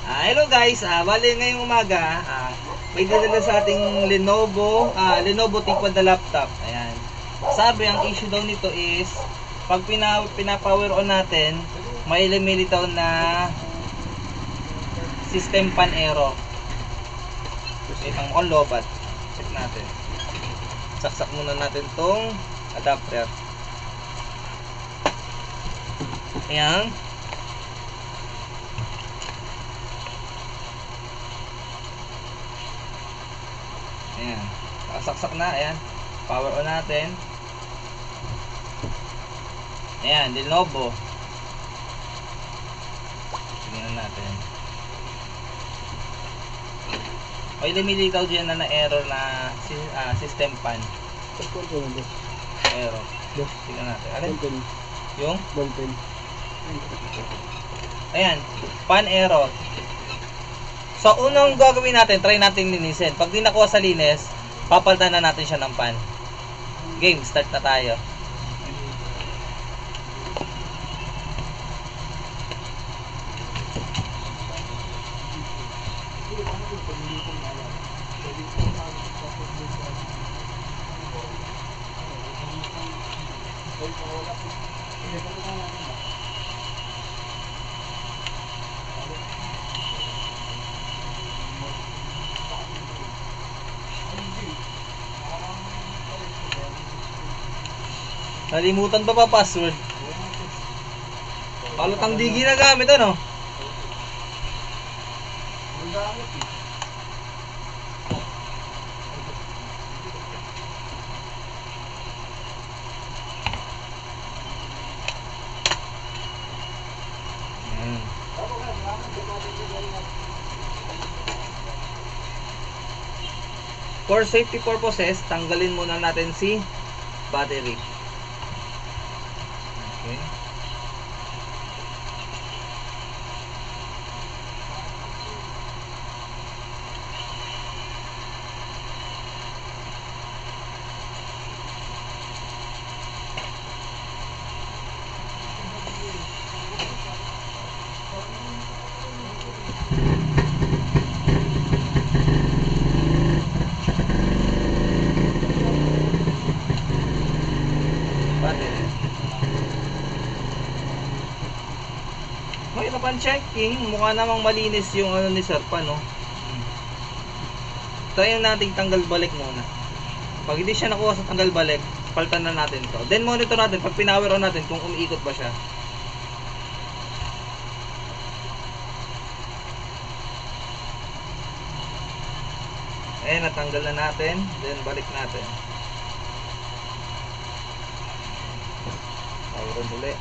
Hello guys, bali ngayong umaga, may dinala sa ating Lenovo T-Pad na laptop. Ayan. Sabi, ang issue daw nito is, pag pina-power on natin, may lumilitaw na system pan error. Itang on lobat. Check natin. Saksak muna natin tong adapter. Ayan. Ayan. Saksak na. Ayan. Power on natin. Ayan. Lenovo. Tingnan natin. May lumilitaw dyan na error na system pan. Error. Tingnan natin. Alin? Yung? Ayan. Pan error. So, unang gagawin natin, try natin linisin. Pag di nakuha sa linis, papalitan na natin siya ng pan. Game, start na tayo. Nalimutan ba pa password? Palutang di ginagamit ano? For safety purposes, tanggalin muna natin si battery. Okay. May napan checking, mukha namang malinis yung ano ni Sir pa, no? Try natin tanggal balik muna. Pag hindi siya nakuha sa tanggal balik, palitan na natin to. Then monitor natin pag pinower on natin kung umiikot ba siya. Ayan, natanggal na natin. Then balik natin. Power on ulit.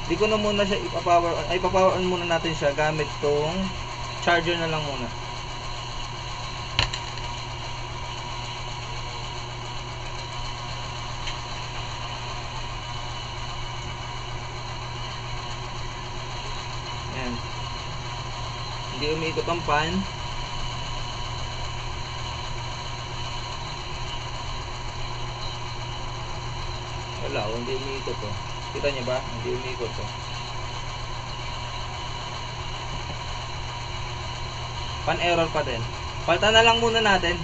Di ko na muna siya ipapower on. Ay, ipapower on muna natin siya gamit tong charger na lang muna. Ayan. Hindi umiikot ang pan. Wala, hindi umiikot to. Kita niyo ba? Hindi umiikot to. Pan error pa din. Palitan na lang muna natin.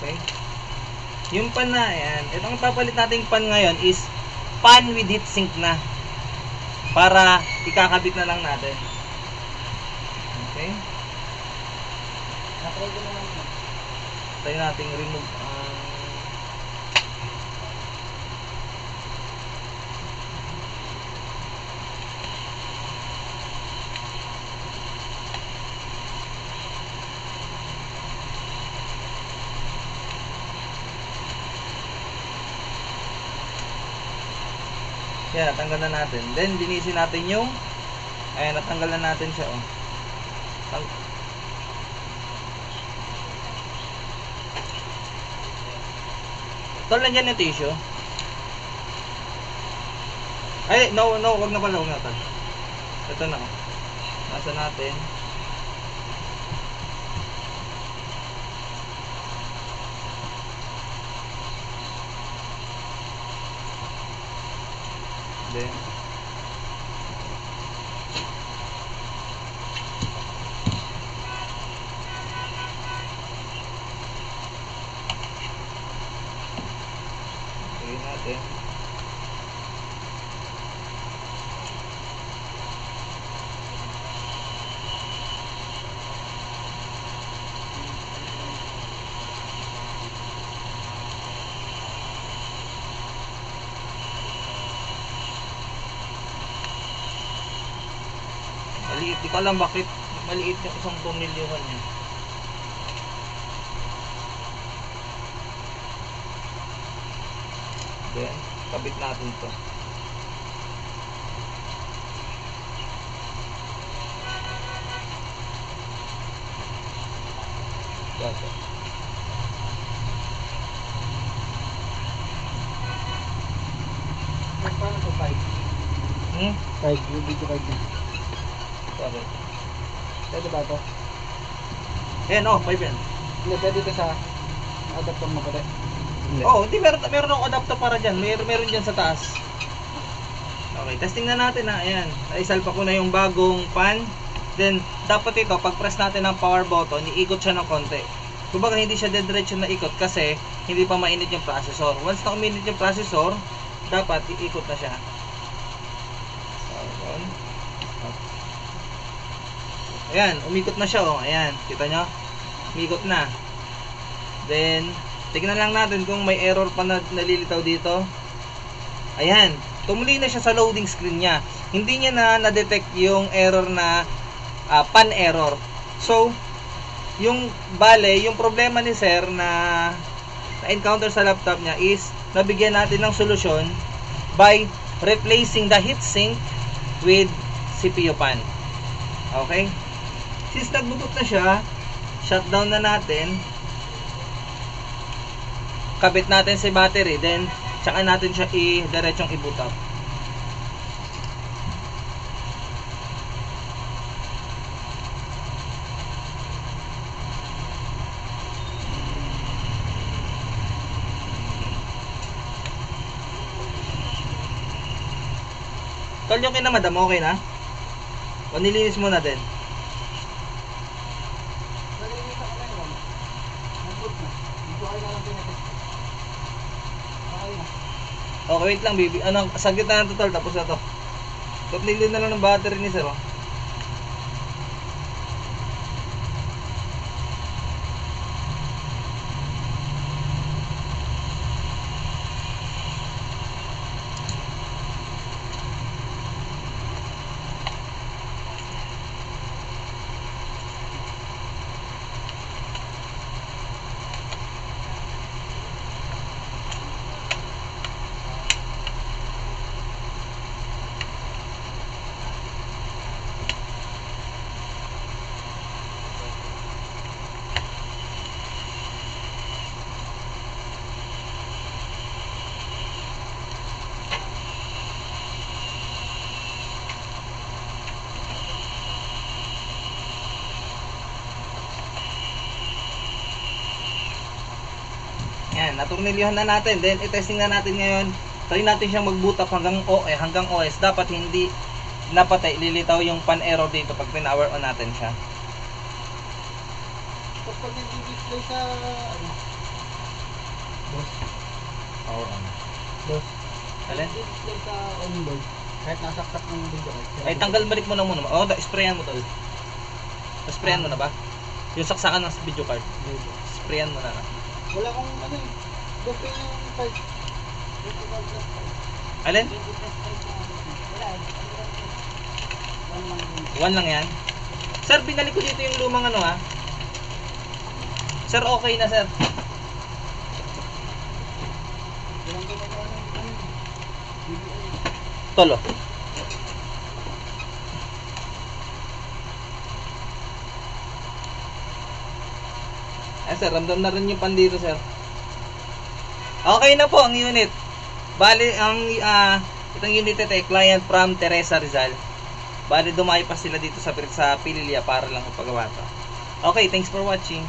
Okay. Yung pan na yan, itong papalit nating pan ngayon is pan with heat sink na. Para ikakabit na lang natin. Okay. Try nating remove Yan, natanggal na natin. Then, linisin natin yung, ayan, natanggal na natin siya, oh. Tol, nandiyan yung tissue. Ay, no, wag na pala, wag na tol. Ito na, oh. Nasa natin. Then, lagyan natin. Maliit, di ko alam bakit maliit yung isang tornilyuhan niya. Then, kabit natin to. Gato. Paano ito 5? 5, yung video 5 na. Bakit? Pwede ba ito? Ayan, oh, 5 yan. Hindi, pwede ito sa adapter mo pwede. Oh, hindi, meron akong adapter para dyan. Meron dyan sa taas. Okay, testing na natin ha. Ayan, naisalpa ko na yung bagong pan. Then, dapat ito, pag press natin ng power button, iikot siya ng konti. Kumbaga, hindi siya dediretso na ikot kasi hindi pa mainit yung processor. Once na uminit yung processor, dapat iikot na siya. Ayan, umikot na siya, oh. Ayan, kita nyo? Umikot na. Then, tignan lang natin kung may error pa na nalilitaw dito. Ayan, tumuli na siya sa loading screen niya. Hindi niya na-detect yung error na pan error. So, yung yung problema ni sir na encounter sa laptop niya is nabigyan natin ng solusyon by replacing the heatsink with CPU pan. Okay? Since nagbutot na siya, shutdown na natin. Kabit natin si battery, then tsaka natin siya diretsong i-boot up. Tol, yung kina madam, okay na? O nilinis mo na din? Nalilinis ako na yun. Nag-boot na. Dito kayo na lang pinatest. Okay na. Okay, wait lang, baby. Ano, saglit na ng total, tapos na to. Tutnilin na lang ng battery ni sir, oh. Yan, naturnilyohan na natin. Then, i-testing na natin ngayon. Try natin siyang mag-boot up hanggang OS. Dapat hindi napatay, lilitaw yung pan error dito pag pinower on natin siya. Tapos pag nag-display sa ano? Boss. Power on. Boss. Alin? Nag-display sa onboard. Kahit nasaksak ng video. Ay, tanggal balik mo na muna. Oh, sprayan mo tol. Sprayan mo na ba? Yung saksakan ng video card. Sprayan mo na na. Wala akong ano eh. Gusto yung card. Alin? One lang yan. Sir, binalik ko dito yung lumang ano ha. Sir, okay na sir. Tolo. Sir, ramdam na rin yung pan dito, sir. Okay na po ang unit. Bali, ang itong unit ito ay client from Teresa Rizal. Bali, dumayo pa sila dito sa Pililya para lang ipagawa to. Okay, thanks for watching.